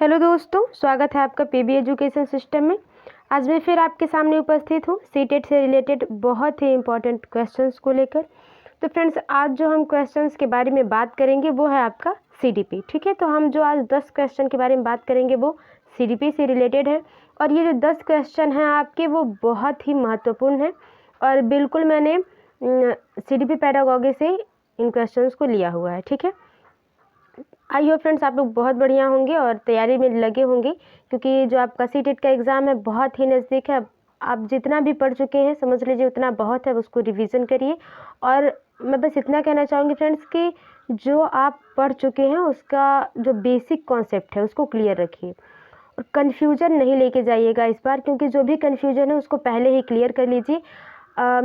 Hello दोस्तों, स्वागत है आपका पीबी एजुकेशन सिस्टम में। आज मैं फिर आपके सामने उपस्थित हूँ सीटेट से रिलेटेड बहुत ही इम्पोर्टेंट क्वेश्चंस को लेकर। तो फ्रेंड्स, आज जो हम क्वेश्चंस के बारे में बात करेंगे वो है आपका सीडीपी। ठीक है, तो हम जो आज 10 क्वेश्चन के बारे में बात करेंगे वो सीडीपी से रिलेटेड है। और ये जो 10 क्वेश्चन हैं आपके वो बहुत ही महत्वपूर्ण है और बिल्कुल मैंने सीडीपी पेडागॉजी से इन क्वेश्चंस को लिया हुआ है। ठीक है, आई होप फ्रेंड्स आप लोग बहुत बढ़िया होंगे और तैयारी में लगे होंगे, क्योंकि जो आपका सीटेट का एग्ज़ाम है बहुत ही नज़दीक है। आप जितना भी पढ़ चुके हैं समझ लीजिए उतना बहुत है, उसको रिवीजन करिए। और मैं बस इतना कहना चाहूँगी फ्रेंड्स कि जो आप पढ़ चुके हैं उसका जो बेसिक कॉन्सेप्ट है उसको क्लियर रखिए और कन्फ्यूजन नहीं लेके जाइएगा इस बार, क्योंकि जो भी कन्फ्यूजन है उसको पहले ही क्लियर कर लीजिए।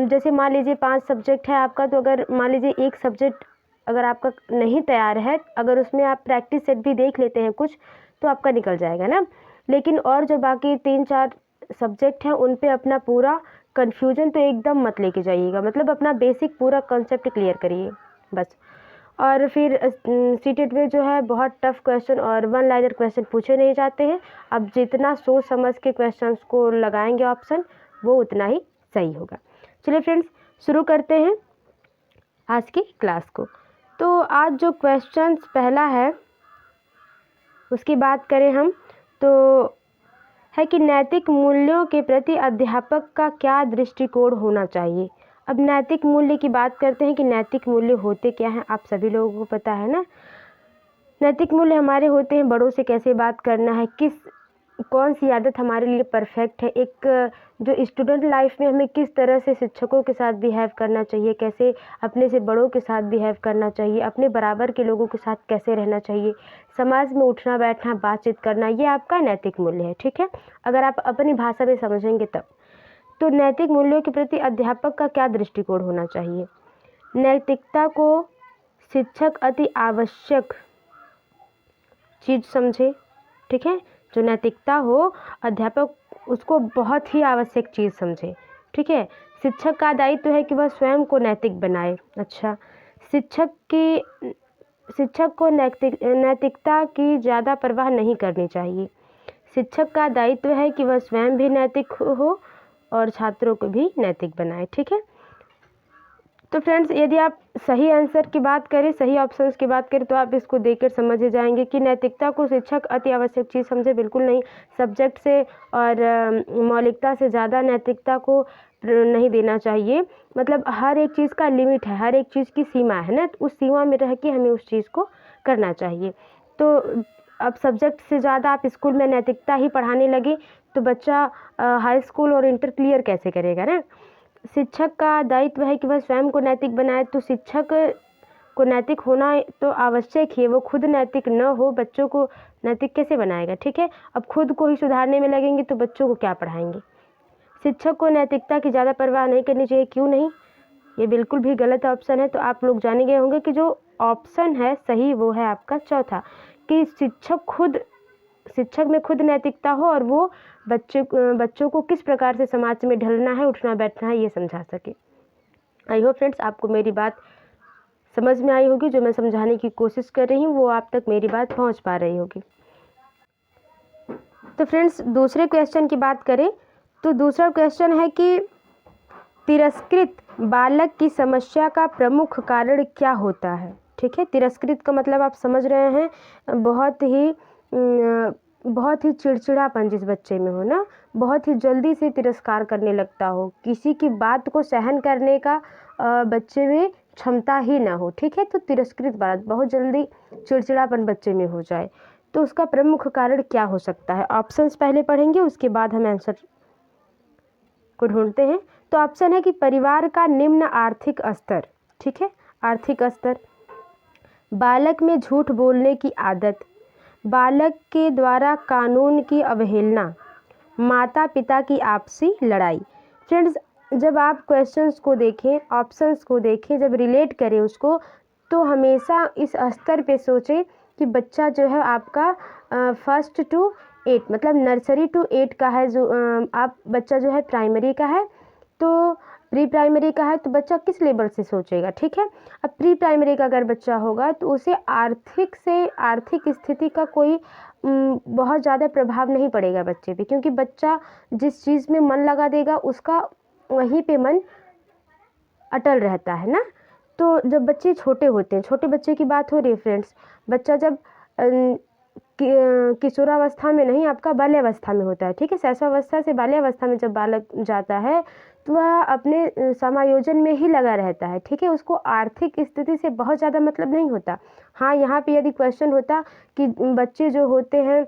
जैसे मान लीजिए 5 सब्जेक्ट है आपका, तो अगर मान लीजिए एक सब्जेक्ट अगर आपका नहीं तैयार है, अगर उसमें आप प्रैक्टिस सेट भी देख लेते हैं कुछ, तो आपका निकल जाएगा ना। लेकिन और जो बाकी 3-4 सब्जेक्ट हैं उन पे अपना पूरा कन्फ्यूजन तो एकदम मत लेके जाइएगा, मतलब अपना बेसिक पूरा कॉन्सेप्ट क्लियर करिए बस। और फिर सीटेट में जो है बहुत टफ क्वेश्चन और वन लाइनर क्वेश्चन पूछे नहीं जाते हैं। अब जितना सोच समझ के क्वेश्चंस को लगाएंगे ऑप्शन, वो उतना ही सही होगा। चलिए फ्रेंड्स, शुरू करते हैं आज की क्लास को। तो आज जो क्वेश्चंस पहला है उसकी बात करें हम, तो है कि नैतिक मूल्यों के प्रति अध्यापक का क्या दृष्टिकोण होना चाहिए। अब नैतिक मूल्य की बात करते हैं कि नैतिक मूल्य होते क्या हैं, आप सभी लोगों को पता है ना। नैतिक मूल्य हमारे होते हैं बड़ों से कैसे बात करना है, कौन सी आदत हमारे लिए परफेक्ट है, एक जो स्टूडेंट लाइफ में हमें किस तरह से शिक्षकों के साथ बिहेव करना चाहिए, कैसे अपने से बड़ों के साथ बिहेव करना चाहिए, अपने बराबर के लोगों के साथ कैसे रहना चाहिए, समाज में उठना बैठना बातचीत करना, ये आपका नैतिक मूल्य है। ठीक है, अगर आप अपनी भाषा में समझेंगे तब। तो नैतिक मूल्यों के प्रति अध्यापक का क्या दृष्टिकोण होना चाहिए। नैतिकता को शिक्षक अति आवश्यक चीज़ समझे। ठीक है, जो नैतिकता हो अध्यापक उसको बहुत ही आवश्यक चीज़ समझे। ठीक है, शिक्षक का दायित्व है कि वह स्वयं को नैतिक बनाए। अच्छा, शिक्षक को नैतिकता की ज़्यादा परवाह नहीं करनी चाहिए। शिक्षक का दायित्व है कि वह स्वयं भी नैतिक हो और छात्रों को भी नैतिक बनाए। ठीक है, तो फ्रेंड्स, यदि आप सही आंसर की बात करें, सही ऑप्शंस की बात करें, तो आप इसको देखकर समझ ही जाएंगे कि नैतिकता को शिक्षक अति आवश्यक चीज़ समझे, बिल्कुल नहीं। सब्जेक्ट से और मौलिकता से ज़्यादा नैतिकता को नहीं देना चाहिए। मतलब हर एक चीज़ का लिमिट है, हर एक चीज़ की सीमा है ना, तो उस सीमा में रह के हमें उस चीज़ को करना चाहिए। तो अब सब्जेक्ट से ज़्यादा आप स्कूल में नैतिकता ही पढ़ाने लगे तो बच्चा हाई स्कूल और इंटर क्लियर कैसे करेगा ना। शिक्षक का दायित्व है कि वह स्वयं को नैतिक बनाए, तो शिक्षक को नैतिक होना तो आवश्यक ही है। वो खुद नैतिक न हो, बच्चों को नैतिक कैसे बनाएगा। ठीक है, अब खुद को ही सुधारने में लगेंगे तो बच्चों को क्या पढ़ाएंगे। शिक्षक को नैतिकता की ज़्यादा परवाह नहीं करनी चाहिए। क्यों नहीं, ये बिल्कुल भी गलत ऑप्शन है। तो आप लोग जाने गए होंगे कि जो ऑप्शन है सही वो है आपका चौथा, कि शिक्षक में खुद नैतिकता हो और वो बच्चों को किस प्रकार से समाज में ढलना है, उठना बैठना है, ये समझा सके। आई होप फ्रेंड्स आपको मेरी बात समझ में आई होगी। जो मैं समझाने की कोशिश कर रही हूँ वो आप तक मेरी बात पहुँच पा रही होगी। तो फ्रेंड्स, दूसरे क्वेश्चन की बात करें तो दूसरा क्वेश्चन है कि तिरस्कृत बालक की समस्या का प्रमुख कारण क्या होता है। ठीक है, तिरस्कृत का मतलब आप समझ रहे हैं, बहुत ही चिड़चिड़ापन जिस बच्चे में हो ना, बहुत ही जल्दी से तिरस्कार करने लगता हो, किसी की बात को सहन करने का बच्चे में क्षमता ही ना हो। ठीक है, तो तिरस्कृत बालक बहुत जल्दी चिड़चिड़ापन बच्चे में हो जाए, तो उसका प्रमुख कारण क्या हो सकता है। ऑप्शंस पहले पढ़ेंगे, उसके बाद हम आंसर को ढूंढते हैं। तो ऑप्शन है कि परिवार का निम्न आर्थिक स्तर। ठीक है, आर्थिक स्तर, बालक में झूठ बोलने की आदत, बालक के द्वारा कानून की अवहेलना, माता पिता की आपसी लड़ाई। फ्रेंड्स, जब आप क्वेश्चंस को देखें, ऑप्शंस को देखें, जब रिलेट करें उसको, तो हमेशा इस स्तर पे सोचें कि बच्चा जो है आपका 1st to 8 मतलब नर्सरी टू 8 का है, जो आप बच्चा जो है प्राइमरी का है तो प्री प्राइमरी का है, तो बच्चा किस लेवल से सोचेगा। ठीक है, अब प्री प्राइमरी का अगर बच्चा होगा तो उसे आर्थिक स्थिति का कोई बहुत ज़्यादा प्रभाव नहीं पड़ेगा बच्चे पे, क्योंकि बच्चा जिस चीज़ में मन लगा देगा उसका वहीं पे मन अटल रहता है ना। तो जब बच्चे छोटे होते हैं, छोटे बच्चे की बात हो रही है फ्रेंड्स, बच्चा जब किशोरावस्था में नहीं, आपका बाल्यावस्था में होता है, ठीक है, शैशवावस्था से बाल्यावस्था में जब बालक जाता है तो वह अपने समायोजन में ही लगा रहता है, ठीक है। उसको आर्थिक स्थिति से बहुत ज़्यादा मतलब नहीं होता। हाँ, यहाँ पे यदि क्वेश्चन होता कि बच्चे जो होते हैं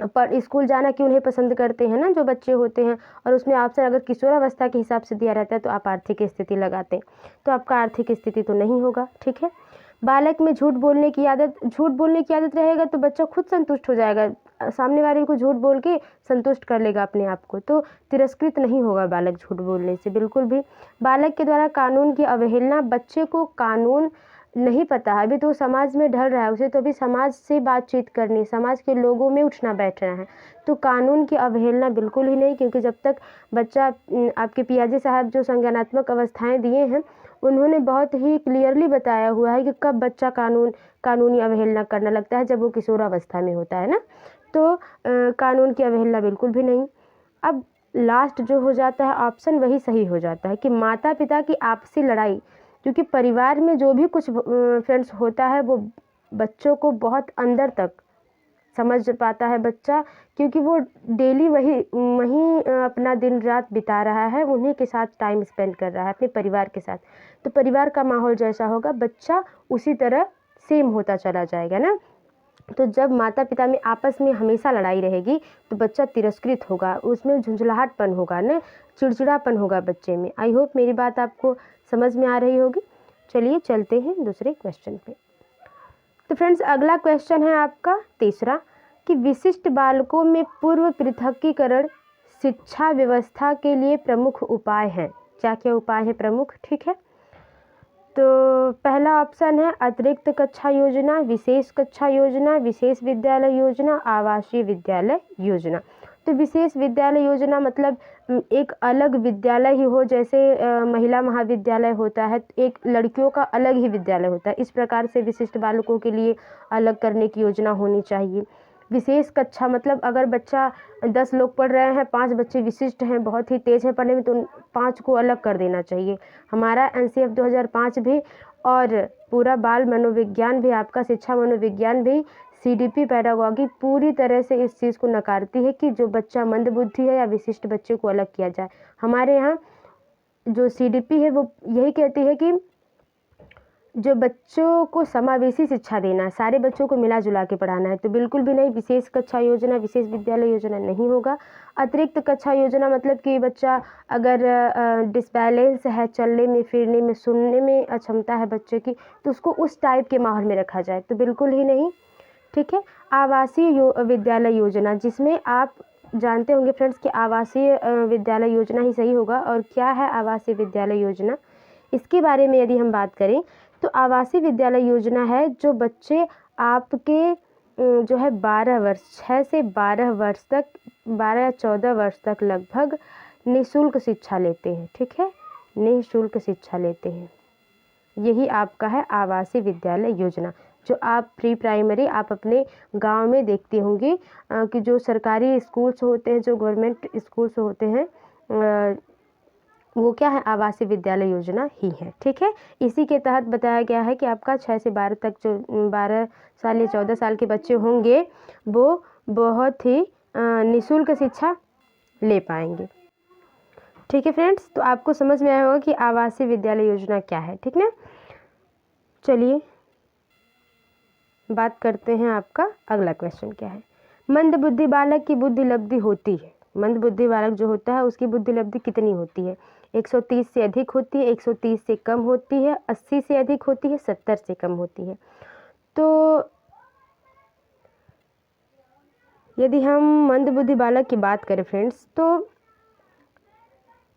पर स्कूल जाना क्यों नहीं पसंद करते हैं ना, जो बच्चे होते हैं, और उसमें ऑप्शन अगर किशोरावस्था के हिसाब से दिया रहता है तो आप आर्थिक स्थिति लगाते, तो आपका आर्थिक स्थिति तो नहीं होगा, ठीक है। बालक में झूठ बोलने की आदत रहेगा तो बच्चा खुद संतुष्ट हो जाएगा, सामने वाले को झूठ बोल के संतुष्ट कर लेगा अपने आप को, तो तिरस्कृत नहीं होगा बालक झूठ बोलने से बिल्कुल भी। बालक के द्वारा कानून की अवहेलना, बच्चे को कानून नहीं पता है, अभी तो समाज में ढल रहा है, उसे तो अभी समाज से बातचीत करनी, समाज के लोगों में उठना बैठना है, तो कानून की अवहेलना बिल्कुल ही नहीं, क्योंकि जब तक बच्चा, आपके पियाजी साहब जो संज्ञानात्मक अवस्थाएं दिए हैं उन्होंने बहुत ही क्लियरली बताया हुआ है कि कब बच्चा कानूनी अवहेलना करने लगता है, जब वो किशोरावस्था में होता है ना, तो कानून की अवहेलना बिल्कुल भी नहीं। अब लास्ट जो हो जाता है ऑप्शन वही सही हो जाता है कि माता पिता की आपसी लड़ाई, क्योंकि परिवार में जो भी कुछ फ्रेंड्स होता है वो बच्चों को बहुत अंदर तक समझ पाता है बच्चा, क्योंकि वो डेली वहीं अपना दिन रात बिता रहा है, उन्हीं के साथ टाइम स्पेंड कर रहा है अपने परिवार के साथ, तो परिवार का माहौल जैसा होगा बच्चा उसी तरह सेम होता चला जाएगा ना। तो जब माता पिता में आपस में हमेशा लड़ाई रहेगी तो बच्चा तिरस्कृत होगा, उसमें झुंझलाहटपन होगा ना, चिड़चिड़ापन होगा बच्चे में। आई होप मेरी बात आपको समझ में आ रही होगी। चलिए चलते हैं दूसरे क्वेश्चन पे। तो फ्रेंड्स अगला क्वेश्चन है आपका तीसरा कि विशिष्ट बालकों में पूर्व पृथकीकरण शिक्षा व्यवस्था के लिए प्रमुख उपाय हैं। क्या क्या उपाय है प्रमुख, ठीक है। तो पहला ऑप्शन है अतिरिक्त कक्षा योजना, विशेष कक्षा योजना, विशेष विद्यालय योजना, आवासीय विद्यालय योजना। तो विशेष विद्यालय योजना मतलब एक अलग विद्यालय ही हो, जैसे महिला महाविद्यालय होता है, एक लड़कियों का अलग ही विद्यालय होता है, इस प्रकार से विशिष्ट बालकों के लिए अलग करने की योजना होनी चाहिए। विशेष कक्षा मतलब अगर बच्चा 10 लोग पढ़ रहे हैं, 5 बच्चे विशिष्ट हैं, बहुत ही तेज़ हैं पढ़ने में, तो उन 5 को अलग कर देना चाहिए। हमारा एनसीएफ 2005 भी और पूरा बाल मनोविज्ञान भी, आपका शिक्षा मनोविज्ञान भी, सीडीपी पेडागॉजी पूरी तरह से इस चीज़ को नकारती है कि जो बच्चा मंदबुद्धि है या विशिष्ट बच्चे को अलग किया जाए। हमारे यहाँ जो सीडीपी है वो यही कहती है कि जो बच्चों को समावेशी शिक्षा देना है, सारे बच्चों को मिला जुला के पढ़ाना है, तो बिल्कुल भी नहीं विशेष कक्षा योजना, विशेष विद्यालय योजना नहीं होगा। अतिरिक्त कक्षा योजना मतलब कि बच्चा अगर डिसबैलेंस है, चलने में, फिरने में, सुनने में अक्षमता है बच्चे की, तो उसको उस टाइप के माहौल में रखा जाए, तो बिल्कुल ही नहीं, ठीक है। आवासीय विद्यालय योजना, जिसमें आप जानते होंगे फ्रेंड्स कि आवासीय विद्यालय योजना ही सही होगा। और क्या है आवासीय विद्यालय योजना, इसके बारे में यदि हम बात करें तो आवासीय विद्यालय योजना है जो बच्चे आपके जो है 12 वर्ष, 6 से 12 वर्ष तक, 12 या 14 वर्ष तक लगभग निःशुल्क शिक्षा लेते हैं, ठीक है, निःशुल्क शिक्षा लेते हैं। यही आपका है आवासीय विद्यालय योजना, जो आप प्री प्राइमरी आप अपने गांव में देखते होंगे कि जो सरकारी स्कूल्स होते हैं, जो गवर्नमेंट स्कूल्स होते हैं, वो क्या है, आवासीय विद्यालय योजना ही है, ठीक है। इसी के तहत बताया गया है कि आपका 6 से 12 तक जो 12 साल या 14 साल के बच्चे होंगे वो बहुत ही निःशुल्क शिक्षा ले पाएंगे, ठीक है फ्रेंड्स। तो आपको समझ में आया होगा कि आवासीय विद्यालय योजना क्या है, ठीक ना। चलिए बात करते हैं आपका अगला क्वेश्चन क्या है। मंदबुद्धि बालक की बुद्धि लब्धि होती है, मंदबुद्धि बालक जो होता है उसकी बुद्धि लब्धि कितनी होती है। 130 से अधिक होती है, 130 से कम होती है, 80 से अधिक होती है, 70 से कम होती है। तो यदि हम मंदबुद्धि बालक की बात करें फ्रेंड्स, तो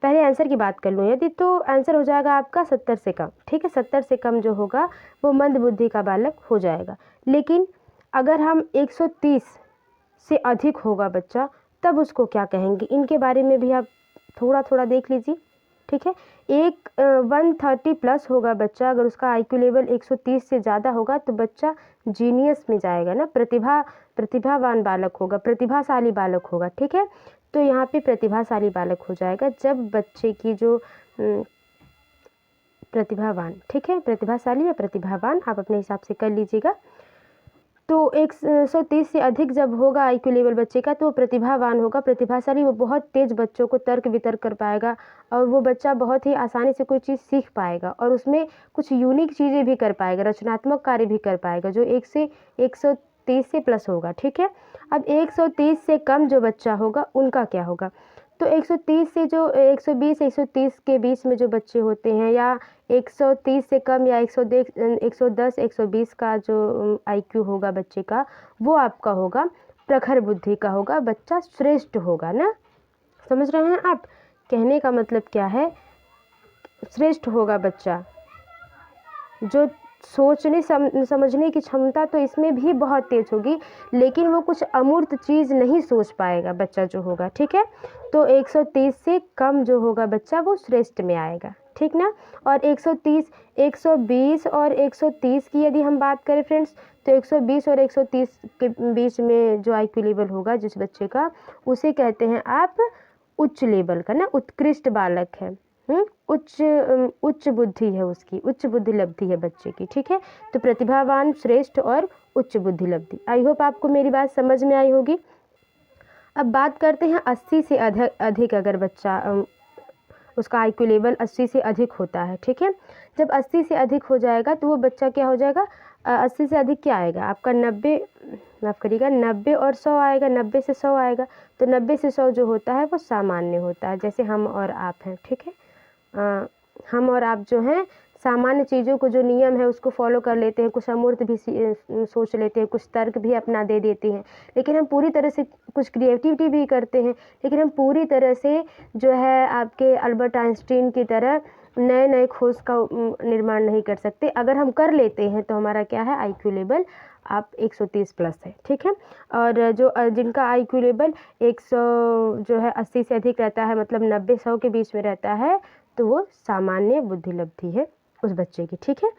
पहले आंसर की बात कर लूँ यदि, तो आंसर हो जाएगा आपका 70 से कम, ठीक है। 70 से कम जो होगा वो मंदबुद्धि का बालक हो जाएगा। लेकिन अगर हम 130 से अधिक होगा बच्चा, तब उसको क्या कहेंगे, इनके बारे में भी आप थोड़ा थोड़ा देख लीजिए। ठीक है। 130 प्लस होगा बच्चा, अगर उसका IQ लेवल 130 से ज़्यादा होगा तो बच्चा जीनियस में जाएगा ना, प्रतिभावान बालक होगा, प्रतिभाशाली बालक होगा। ठीक है, तो यहाँ पे प्रतिभाशाली बालक हो जाएगा जब बच्चे की जो प्रतिभावान, ठीक है, प्रतिभाशाली या प्रतिभावान आप अपने हिसाब से कर लीजिएगा। तो 130 से अधिक जब होगा IQ लेवल बच्चे का तो वो प्रतिभावान होगा, प्रतिभाशाली, वो बहुत तेज़ बच्चों को तर्क वितर्क कर पाएगा और वो बच्चा बहुत ही आसानी से कोई चीज़ सीख पाएगा और उसमें कुछ यूनिक चीज़ें भी कर पाएगा, रचनात्मक कार्य भी कर पाएगा, जो 130 से प्लस होगा। ठीक है, अब 130 से कम जो बच्चा होगा उनका क्या होगा? तो 130 से जो 120 130 के बीच में जो बच्चे होते हैं, या 130 से कम या 110 120 का जो IQ होगा बच्चे का, वो आपका होगा प्रखर बुद्धि का होगा, बच्चा श्रेष्ठ होगा ना। समझ रहे हैं आप कहने का मतलब क्या है? श्रेष्ठ होगा बच्चा, जो सोचने समझने की क्षमता तो इसमें भी बहुत तेज होगी, लेकिन वो कुछ अमूर्त चीज़ नहीं सोच पाएगा बच्चा जो होगा। ठीक है, तो 130 से कम जो होगा बच्चा वो श्रेष्ठ में आएगा। ठीक ना। और 130 120 और 130 की यदि हम बात करें फ्रेंड्स, तो 120 और 130 के बीच में जो IQ लेवल होगा जिस बच्चे का, उसे कहते हैं आप उच्च लेवल का ना, उत्कृष्ट बालक है। उच्च बुद्धि है उसकी, उच्च बुद्धि लब्धि है बच्चे की। ठीक है, तो प्रतिभावान, श्रेष्ठ और उच्च बुद्धि लब्धि। आई होप आपको मेरी बात समझ में आई होगी। अब बात करते हैं 80 से अधिक अगर बच्चा उसका IQ लेवल 80 से अधिक होता है। ठीक है, जब 80 से अधिक हो जाएगा तो वो बच्चा क्या हो जाएगा? 80 से अधिक क्या आएगा आपका? 90, माफ़ करिएगा, 90 और 100 आएगा, 90 से 100 आएगा। तो 90 से 100 जो होता है वो सामान्य होता है, जैसे हम और आप हैं। ठीक है, हम और आप जो हैं सामान्य चीज़ों को, जो नियम है उसको फॉलो कर लेते हैं, कुछ अमूर्त भी सोच लेते हैं, कुछ तर्क भी अपना दे देते हैं, लेकिन हम पूरी तरह से कुछ क्रिएटिविटी भी करते हैं, लेकिन हम पूरी तरह से जो है आपके अल्बर्ट आइंस्टीन की तरह नए नए खोज का निर्माण नहीं कर सकते। अगर हम कर लेते हैं तो हमारा क्या है? IQ लेवल आप 130 प्लस है। ठीक है, और जो जिनका IQ लेवल 100 जो है 80 से अधिक रहता है, मतलब 90-100 के बीच में रहता है, तो वो सामान्य बुद्धि लब्धि है उस बच्चे की। ठीक है,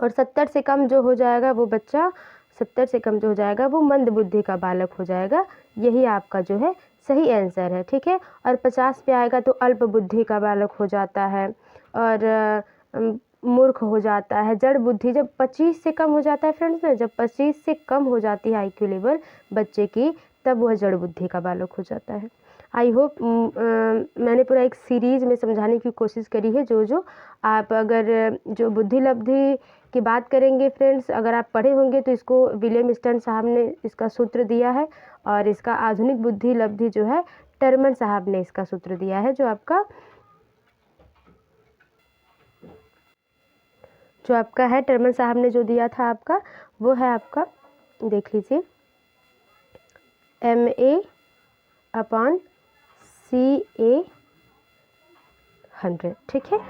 और 70 से कम जो हो जाएगा वो बच्चा, 70 से कम जो हो जाएगा वो मंद बुद्धि का बालक हो जाएगा। यही आपका जो है सही आंसर है। ठीक है, और 50 पे आएगा तो अल्प बुद्धि का बालक हो जाता है और मूर्ख हो जाता है, जड़ बुद्धि। जब 25 से कम हो जाता है फ्रेंड्स ना, जब 25 से कम हो जाती है IQ लेवल बच्चे की, तब वह जड़ बुद्धि का बालक हो जाता है। आई होप मैंने पूरा एक सीरीज़ में समझाने की कोशिश करी है। जो आप अगर जो बुद्धि लब्धि की बात करेंगे फ्रेंड्स, अगर आप पढ़े होंगे तो इसको विलियम स्टर्न साहब ने इसका सूत्र दिया है, और इसका आधुनिक बुद्धि लब्धि जो है टर्मन साहब ने इसका सूत्र दिया है, जो आपका है, टर्मन साहब ने जो दिया था आपका, वो है आपका, देख लीजिए, MA/CA 100। ठीक है,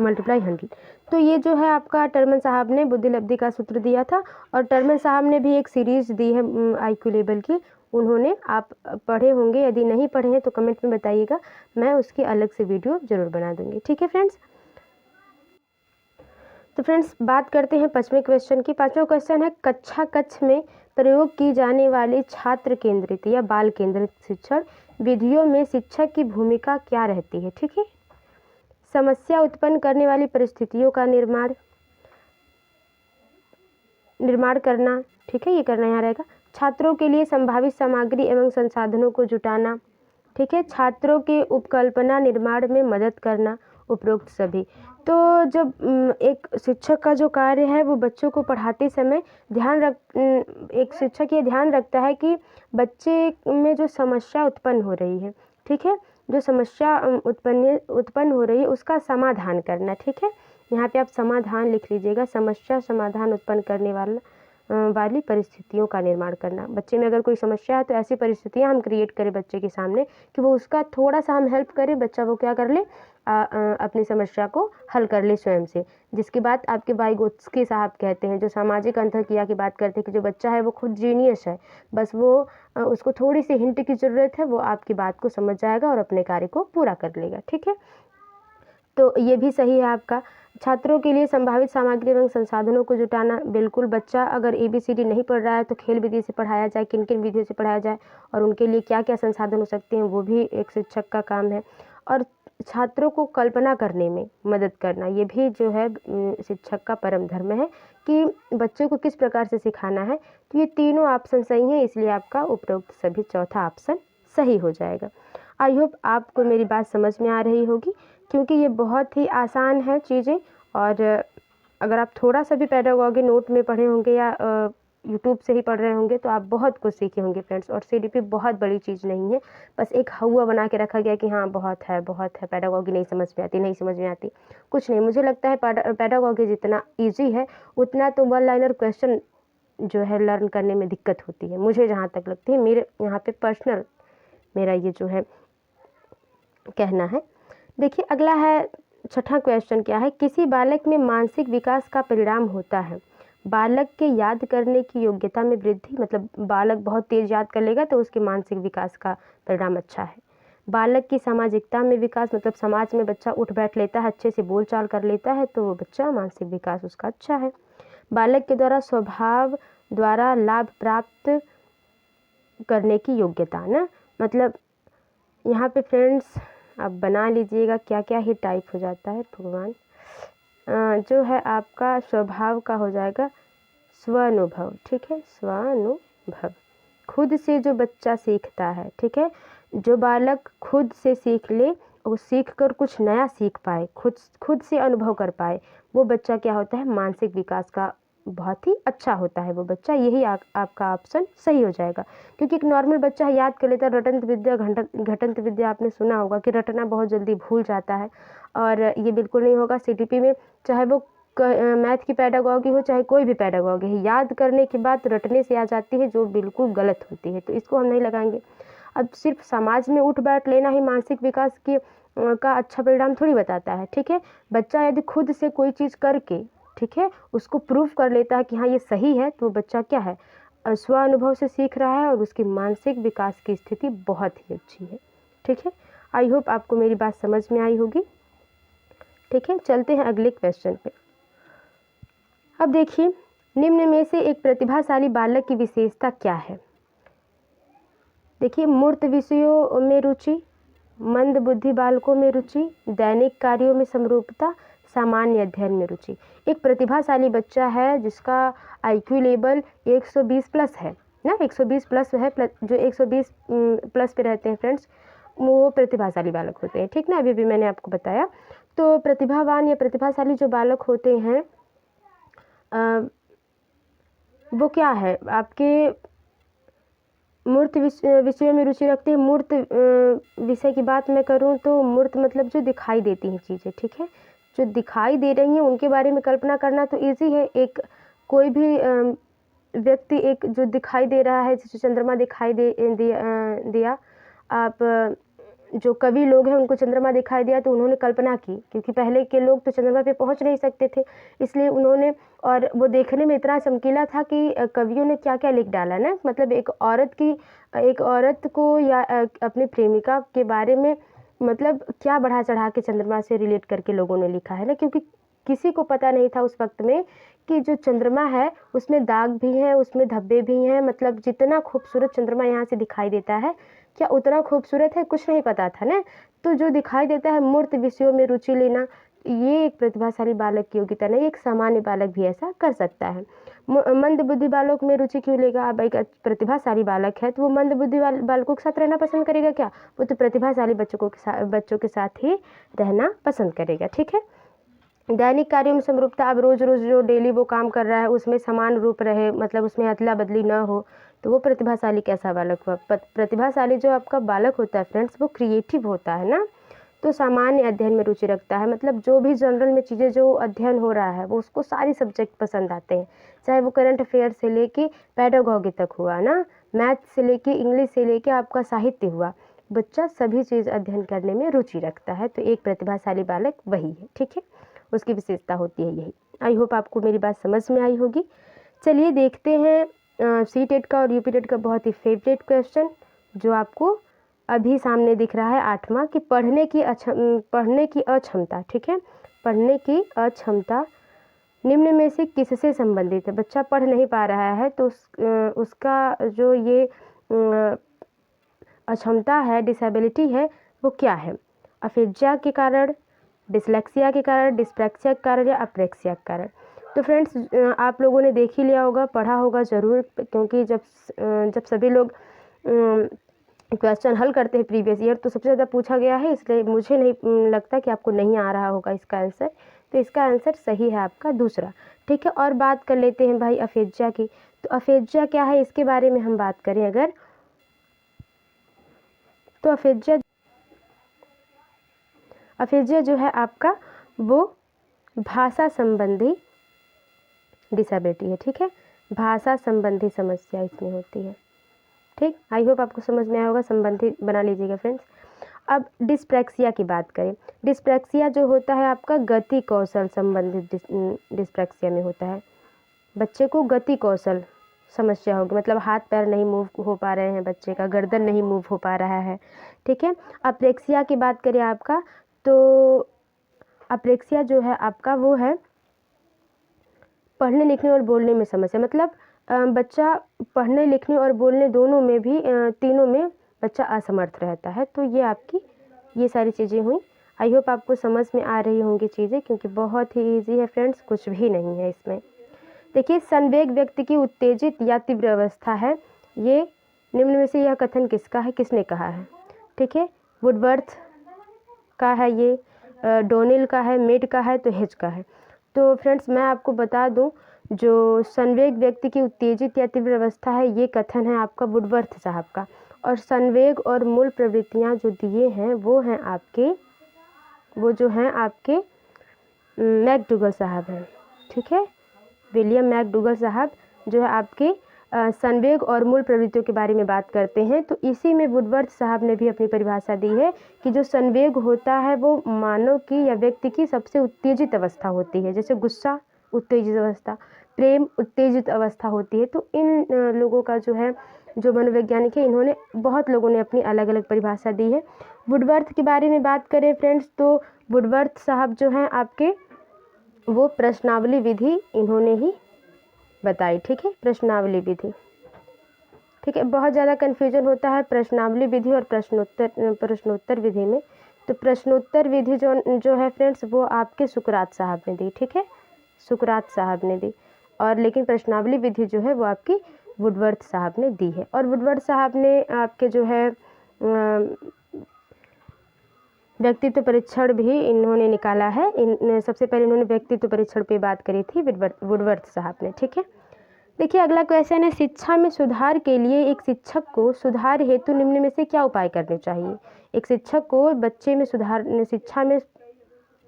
मल्टीप्लाई 100। तो ये जो है आपका टर्मन साहब ने बुद्धि लब्धि का सूत्र दिया था, और टर्मन साहब ने भी एक सीरीज़ दी है IQ लेवल की, उन्होंने, आप पढ़े होंगे, यदि नहीं पढ़े हैं तो कमेंट में बताइएगा, मैं उसकी अलग से वीडियो ज़रूर बना दूँगी। ठीक है फ्रेंड्स, तो फ्रेंड्स बात करते हैं 5वें क्वेश्चन की। 5वां क्वेश्चन है, कक्षा कक्ष में प्रयोग की जाने वाली छात्र केंद्रित या बाल केंद्रित शिक्षण विधियों में शिक्षक की भूमिका क्या रहती है? ठीक है, समस्या उत्पन्न करने वाली परिस्थितियों का निर्माण करना, ठीक है, ये करना यहाँ रहेगा। छात्रों के लिए संभावित सामग्री एवं संसाधनों को जुटाना, ठीक है, छात्रों के उपकल्पना निर्माण में मदद करना, उपरोक्त सभी। तो जब एक शिक्षक का जो कार्य है वो बच्चों को पढ़ाते समय एक शिक्षक ये ध्यान रखता है कि बच्चे में जो समस्या उत्पन्न हो रही है, ठीक है, जो समस्या उत्पन्न हो रही है उसका समाधान करना। ठीक है, यहाँ पे आप समाधान लिख लीजिएगा, समस्या समाधान उत्पन्न करने वाली परिस्थितियों का निर्माण करना। बच्चे में अगर कोई समस्या है तो ऐसी परिस्थितियाँ हम क्रिएट करें बच्चे के सामने कि वो उसका थोड़ा सा हम हेल्प करें, बच्चा वो क्या कर ले, अपनी समस्या को हल कर ले स्वयं से। जिसकी बात आपके वाइगोत्स्की साहब कहते हैं, जो सामाजिक अंतरक्रिया की बात करते हैं कि जो बच्चा है वो खुद जीनियस है, बस वो उसको थोड़ी सी हिंट की ज़रूरत है, वो आपकी बात को समझ जाएगा और अपने कार्य को पूरा कर लेगा। ठीक है, तो ये भी सही है आपका। छात्रों के लिए संभावित सामग्री एवं संसाधनों को जुटाना, बिल्कुल। बच्चा अगर ABCD नहीं पढ़ रहा है तो खेल विधि से पढ़ाया जाए, किन किन विधियों से पढ़ाया जाए और उनके लिए क्या क्या संसाधन हो सकते हैं, वो भी एक शिक्षक का काम है। और छात्रों को कल्पना करने में मदद करना, ये भी जो है शिक्षक का परम धर्म है कि बच्चे को किस प्रकार से सिखाना है। तो ये तीनों ऑप्शन सही हैं, इसलिए आपका उपरोक्त सभी चौथा ऑप्शन सही हो जाएगा। आई होप आपको मेरी बात समझ में आ रही होगी, क्योंकि ये बहुत ही आसान है चीज़ें। और अगर आप थोड़ा सा भी पेडागॉजी नोट में पढ़े होंगे या यूट्यूब से ही पढ़ रहे होंगे तो आप बहुत कुछ सीखे होंगे फ्रेंड्स। और CDP बहुत बड़ी चीज़ नहीं है, बस एक हवा बना के रखा गया कि हाँ बहुत है पेडागॉजी नहीं समझ में आती, कुछ नहीं। मुझे लगता है पेडागॉजी जितना ईजी है उतना तो वन लाइनर क्वेश्चन जो है लर्न करने में दिक्कत होती है, मुझे जहाँ तक लगती है। मेरे यहाँ पे पर्सनल मेरा ये जो है कहना है। देखिए अगला है छठा क्वेश्चन क्या है, किसी बालक में मानसिक विकास का परिणाम होता है बालक के याद करने की योग्यता में वृद्धि, मतलब बालक बहुत तेज याद कर लेगा तो उसके मानसिक विकास का परिणाम अच्छा है। बालक की सामाजिकता में विकास, मतलब समाज में बच्चा उठ बैठ लेता है, अच्छे से बोलचाल कर लेता है तो वो बच्चा मानसिक विकास उसका अच्छा है। बालक के द्वारा स्वभाव द्वारा लाभ प्राप्त करने की योग्यता ना, मतलब यहाँ पे फ्रेंड्स आप बना लीजिएगा क्या क्या ही टाइप हो जाता है भगवान। जो है आपका स्वभाव का हो जाएगा स्वानुभव, ठीक है, स्वानुभव, खुद से जो बच्चा सीखता है, ठीक है, जो बालक खुद से सीख ले, वो सीख कर कुछ नया सीख पाए, खुद से अनुभव कर पाए, वो बच्चा क्या होता है मानसिक विकास का बहुत ही अच्छा होता है वो बच्चा। यही आपका ऑप्शन सही हो जाएगा, क्योंकि एक नॉर्मल बच्चा है याद कर लेता है, रटंत विद्या घटंत विद्या आपने सुना होगा कि रटना बहुत जल्दी भूल जाता है, और ये बिल्कुल नहीं होगा। CDP में चाहे वो मैथ की पेडागॉजी हो चाहे कोई भी पेडागॉजी है, याद करने के बाद रटने से आ जाती है जो बिल्कुल गलत होती है, तो इसको हम नहीं लगाएंगे। अब सिर्फ समाज में उठ बैठ लेना ही मानसिक विकास की का अच्छा परिणाम थोड़ी बताता है, ठीक है। बच्चा यदि खुद से कोई चीज़ करके, ठीक है, उसको प्रूव कर लेता है कि हाँ ये सही है, तो बच्चा क्या है स्व अनुभव से सीख रहा है और उसकी मानसिक विकास की स्थिति बहुत ही अच्छी है, ठीक है। आई होप आपको मेरी बात समझ में आई होगी, ठीक है। चलते हैं अगले क्वेश्चन पे। अब देखिए निम्न में से एक प्रतिभाशाली बालक की विशेषता क्या है। देखिए मूर्त विषयों में रुचि, मंद बुद्धि बालकों में रुचि, दैनिक कार्यों में समरूपता, सामान्य अध्ययन में रुचि। एक प्रतिभाशाली बच्चा है जिसका IQ लेवल 120 प्लस है ना, 120 प्लस है, जो 120 प्लस पे रहते हैं फ्रेंड्स वो प्रतिभाशाली बालक होते हैं, ठीक ना, अभी भी मैंने आपको बताया। तो प्रतिभावान या प्रतिभाशाली जो बालक होते हैं वो क्या है आपके मूर्त विषयों में रुचि रखते हैं। मूर्त विषय की बात मैं करूं तो मूर्त मतलब जो दिखाई देती हैं चीज़ें, ठीक है, जो दिखाई दे रही हैं उनके बारे में कल्पना करना तो इजी है। एक कोई भी व्यक्ति एक जो दिखाई दे रहा है, जैसे चंद्रमा दिखाई दिया, आप जो कवि लोग हैं उनको चंद्रमा दिखाई दिया तो उन्होंने कल्पना की, क्योंकि पहले के लोग तो चंद्रमा पे पहुंच नहीं सकते थे, इसलिए उन्होंने, और वो देखने में इतना चमकीला था कि कवियों ने क्या क्या लिख डाला ना, मतलब एक औरत को या अपनी प्रेमिका के बारे में मतलब क्या बढ़ा चढ़ा के चंद्रमा से रिलेट करके लोगों ने लिखा है ना, क्योंकि किसी को पता नहीं था उस वक्त में कि जो चंद्रमा है उसमें दाग भी हैं, उसमें धब्बे भी हैं, मतलब जितना खूबसूरत चंद्रमा यहाँ से दिखाई देता है क्या उतना खूबसूरत है, कुछ नहीं पता था ना। तो जो दिखाई देता है मूर्त विषयों में रुचि लेना, ये एक प्रतिभाशाली बालक की योग्यता नहीं, एक सामान्य बालक भी ऐसा कर सकता है। मंद बुद्धि बालक में रुचि क्यों लेगा, अब एक प्रतिभाशाली बालक है तो वो मंद बुद्धि बालकों के साथ रहना पसंद करेगा क्या, वो तो प्रतिभाशाली बच्चों के साथ ही रहना पसंद करेगा, ठीक है। दैनिक कार्यों में समरूपता, अब रोज रोज जो डेली वो काम कर रहा है उसमें समान रूप रहे, मतलब उसमें अदला बदली ना हो, तो वो प्रतिभाशाली कैसा बालक हुआ। प्रतिभाशाली जो आपका बालक होता है फ्रेंड्स वो क्रिएटिव होता है ना, तो सामान्य अध्ययन में रुचि रखता है, मतलब जो भी जनरल में चीज़ें जो अध्ययन हो रहा है वो उसको सारी सब्जेक्ट पसंद आते हैं, चाहे वो करंट अफेयर से लेके पेडागॉजी तक हुआ ना, मैथ से लेके इंग्लिश से लेके आपका साहित्य हुआ, बच्चा सभी चीज़ अध्ययन करने में रुचि रखता है, तो एक प्रतिभाशाली बालक वही है, ठीक है, उसकी विशेषता होती है यही। आई होप आपको मेरी बात समझ में आई होगी। चलिए देखते हैं CTET का और UP TET का बहुत ही फेवरेट क्वेश्चन जो आपको अभी सामने दिख रहा है 8वां कि पढ़ने की अक्षमता, ठीक है, पढ़ने की अक्षमता निम्न में से किससे संबंधित है। बच्चा पढ़ नहीं पा रहा है तो उसका जो ये अक्षमता है, डिसेबिलिटी है, वो क्या है। अफेजिया के कारण, डिसलेक्सिया के कारण, डिस्प्रैक्सिया के कारण या अप्रेक्सिया के कारण। तो फ्रेंड्स आप लोगों ने देख ही लिया होगा, पढ़ा होगा ज़रूर, क्योंकि जब सभी लोग क्वेश्चन हल करते हैं प्रीवियस ईयर तो सबसे ज़्यादा पूछा गया है, इसलिए मुझे नहीं लगता कि आपको नहीं आ रहा होगा इसका आंसर। तो इसका आंसर सही है आपका दूसरा, ठीक है। और बात कर लेते हैं भाई अफेजिया की। तो अफेजिया क्या है, इसके बारे में हम बात करें अगर, तो अफेजिया जो है आपका वो भाषा संबंधी डिसेबिलिटी है, ठीक है, भाषा संबंधी समस्या इसमें होती है, ठीक। आई होप आपको समझ में आया होगा, संबंधी बना लीजिएगा फ्रेंड्स। अब डिस्प्रैक्सिया की बात करें। डिस्प्रैक्सिया जो होता है आपका गति कौशल संबंधित डिस्प्रैक्सिया में होता है। बच्चे को गति कौशल समस्या होगी, मतलब हाथ पैर नहीं मूव हो पा रहे हैं, बच्चे का गर्दन नहीं मूव हो पा रहा है, ठीक है। अप्रेक्सिया की बात करें आपका, तो अप्रेक्सिया जो है आपका वो है पढ़ने लिखने और बोलने में समस्या, मतलब बच्चा पढ़ने लिखने और बोलने दोनों में भी तीनों में बच्चा असमर्थ रहता है। तो ये आपकी ये सारी चीज़ें हुई। आई होप आपको समझ में आ रही होंगी चीज़ें, क्योंकि बहुत ही ईजी है फ्रेंड्स, कुछ भी नहीं है इसमें। देखिए, संवेग व्यक्ति की उत्तेजित या तीव्र अवस्था है। ये निम्न में से यह कथन किसका है, किसने कहा है, ठीक है। वुडवर्थ का है ये, डोनिल का है, मेड का है, तो हेज का है। तो फ्रेंड्स मैं आपको बता दूं, जो संवेग व्यक्ति की उत्तेजित या तीव्र अवस्था है, ये कथन है आपका वुडवर्थ साहब का। और संवेग और मूल प्रवृत्तियां जो दिए हैं वो हैं आपके, वो जो हैं आपके मैकडूगल साहब हैं, ठीक है। विलियम मैकडूगल साहब जो है आपके संवेग और मूल प्रवृत्तियों के बारे में बात करते हैं। तो इसी में वुडवर्थ साहब ने भी अपनी परिभाषा दी है कि जो संवेग होता है वो मानव की या व्यक्ति की सबसे उत्तेजित अवस्था होती है। जैसे गुस्सा उत्तेजित अवस्था, प्रेम उत्तेजित अवस्था होती है। तो इन लोगों का जो है, जो मनोवैज्ञानिक है, इन्होंने बहुत लोगों ने अपनी अलग अलग परिभाषा दी है। वुडवर्थ के बारे में बात करें फ्रेंड्स, तो वुडवर्थ साहब जो हैं आपके वो प्रश्नावली विधि इन्होंने ही बताई, ठीक है, प्रश्नावली विधि, ठीक है। बहुत ज़्यादा कन्फ्यूजन होता है प्रश्नावली विधि और प्रश्नोत्तर विधि में। तो प्रश्नोत्तर विधि जो है फ्रेंड्स वो आपके सुकरात साहब ने दी, ठीक है, सुकरात साहब ने दी। और लेकिन प्रश्नावली विधि जो है वो आपकी वुडवर्थ साहब ने दी है। और वुडवर्थ साहब ने आपके जो है व्यक्तित्व परीक्षण भी इन्होंने निकाला है। सबसे पहले इन्होंने व्यक्तित्व परीक्षण पे बात करी थी वुडवर्थ साहब ने, ठीक है। देखिए अगला क्वेश्चन है, शिक्षा में सुधार के लिए एक शिक्षक को सुधार हेतु निम्न में से क्या उपाय करने चाहिए। एक शिक्षक को बच्चे में शिक्षा में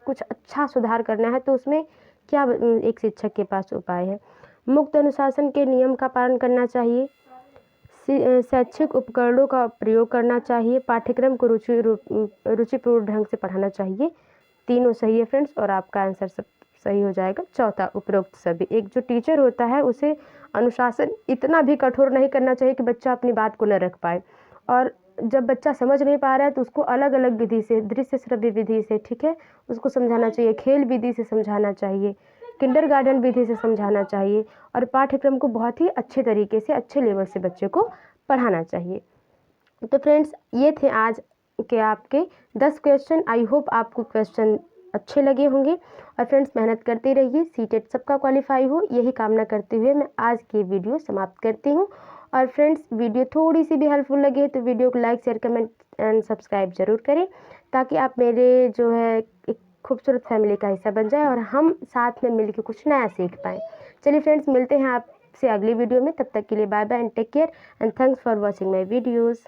कुछ अच्छा सुधार करना है तो उसमें क्या एक शिक्षक के पास उपाय है। मुक्त अनुशासन के नियम का पालन करना चाहिए, शैक्षिक उपकरणों का प्रयोग करना चाहिए, पाठ्यक्रम को रुचिपूर्ण ढंग से पढ़ाना चाहिए। तीनों सही है फ्रेंड्स, और आपका आंसर सब सही हो जाएगा। चौथा, उपरोक्त सभी। एक जो टीचर होता है उसे अनुशासन इतना भी कठोर नहीं करना चाहिए कि बच्चा अपनी बात को न रख पाए, और जब बच्चा समझ नहीं पा रहा है तो उसको अलग अलग विधि से, दृश्य श्रव्य विधि से, ठीक है, उसको समझाना चाहिए, खेल विधि से समझाना चाहिए, किंडरगार्टन विधि से समझाना चाहिए, और पाठ्यक्रम को बहुत ही अच्छे तरीके से, अच्छे लेवल से बच्चे को पढ़ाना चाहिए। तो फ्रेंड्स ये थे आज के आपके 10 क्वेश्चन। आई होप आपको क्वेश्चन अच्छे लगे होंगे। और फ्रेंड्स मेहनत करते रहिए, सीटेट सबका क्वालिफाई हो, यही कामना करते हुए मैं आज की वीडियो समाप्त करती हूँ। और फ्रेंड्स वीडियो थोड़ी सी भी हेल्पफुल लगे तो वीडियो को like, share, comment and subscribe जरूर करें, ताकि आप मेरे जो है एक खूबसूरत फैमिली का हिस्सा बन जाए और हम साथ में मिलकर कुछ नया सीख पाएँ। चलिए फ्रेंड्स मिलते हैं आपसे अगली वीडियो में, तब तक के लिए bye bye and take care and thanks for watching my videos.